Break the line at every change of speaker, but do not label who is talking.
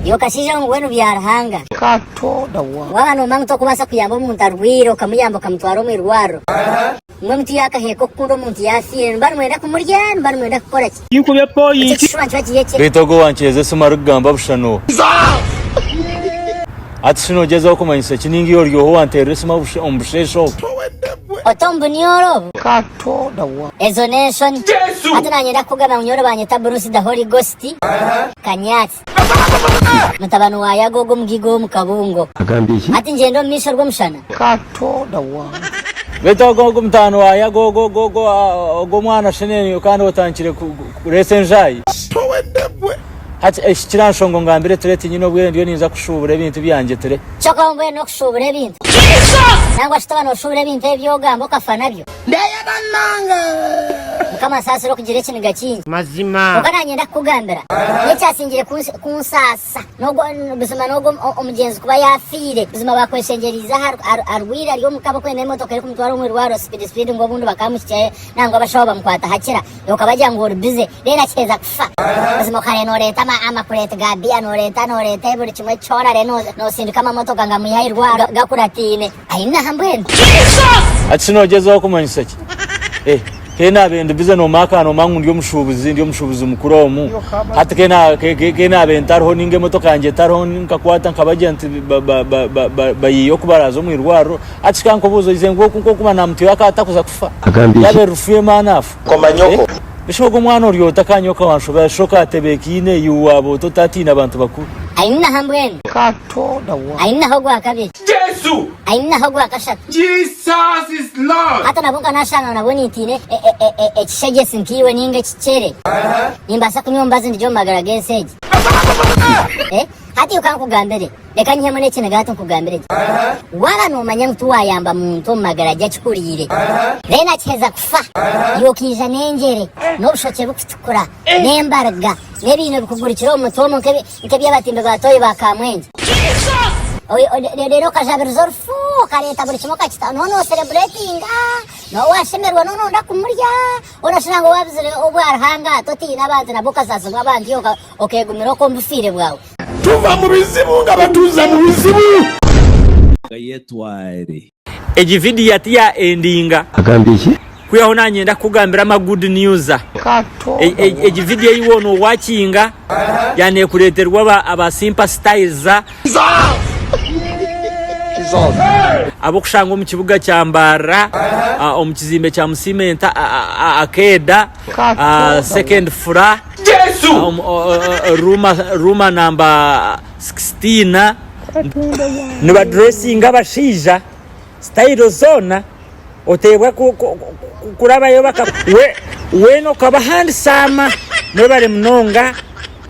Yokashije ngo wenu byarahanga.
Katoda wa.
Wabano manto kubasa kuyamba umuntu arwiro kamuyamba kamutwaro mu irwaro. Mwe muti yakaheko kundo umuntu yafire barumwenda kumuryana barumwenda gukora ki.
Yikubye point.
Bitogo wancheze sumarugamba bushano. Ati sinogeza okumanyisa kiningi yoryo wanteresima omushesho.
Otombu nioro.
Katoda wa.
Ezo nation. Ati nanyenda kugama unyoro banyeta Bruce the Holy Ghost. Kanyatsi. Mutabano wa yagogo mugigo mukabungo.
Agambishi.
Ati njendo misho rw'umushana.
Katoda wa.
Bitogo gumtano wa yagogo go mwana sheneni kandi otankire kuresenjayi. Ati ekiransongo ngambire tureti nyino bwe ndiyo ninza kushubura ebintu byanje ture.
Choko mwe no kushubura ebintu. Nangwa shitaba no kushubura ebintu ebyogambo kafana byo.
Ndeya nananga.
Kama sasa ro kugire kintu gakinyi.
Mazima.
Ukananyenda kugambira. Necyasingire kunsasa. Nogo bizima nogo omugenzi kuba yafire. Bizima bakweshengeriza arwira ryo mukaba kwene motoka iri kumutwara mu rwaro speed ngo bundu bakamukiye nangwa bashaho bamukwata hakira. Yokabajya ngo bize rera cyeza kufa. Bizima kare no leta amakurete gabia no leta buri kimwe cyora reno no sindika amamotoka ngamuyahirwa gakuratine. Ayina hambwene.
Ati sinogeza okumanyisa ki. Kena bende bize no maka no mangu ndiyo mushubuzi mukuru omu hata kena bende tarho ninge motoka yanje tarho nkakwata nkabagenti bayiyo kubarazo mu irwaro ati kanko buzo izengo kuko kuma na mtu yakata kuza kufa yabe rufuye manafu
komanyoko
bishogo mwana uriyo takanyoka wanshoba shoka atebekine yuwabo totatina abantu bakuru
ayina hambwene
katoda wa
ayina hogwa kabiri
Jesu
ayina hogwa kashatu
Jesus is Lord
hata nabunga nashanga naboni itine ekishege sinkiwe ninge kicere nimbasa kunyombazi ndijo magara genseje hati ukankugambere reka nyemo n'ekine gato nkugambere wala no manya mtu wayamba muntu magara jachikurire rena cheza kufa yokija nengere no bushoke bukutukura nembarga nebintu bikugurikira umutomo nke byabatimbe batoyi bakamwenje rero kajabiro zorfu kareta buri kimoka kita no celebrating no washemerwa no ndakumurya onashanga wabizire obwarhanga toti nabantu naboka sasa ngabandi yoka okegumiro ko mbufire bwawe
tuva mu bizibu ngabatuza mu bizibu
gayetware
video yatia endinga
agambishi
kuyaho nanyenda kugambira ama good news video yiwono watchinga yane kureterwa aba sympathies abo kushanga mu kibuga cyambara omukizimbe cya musimenta akeda second floor
Jesu
ruma number 16 niba dressing abashija style zona otebwa kuraba yo baka we no kaba handsome no bare mnonga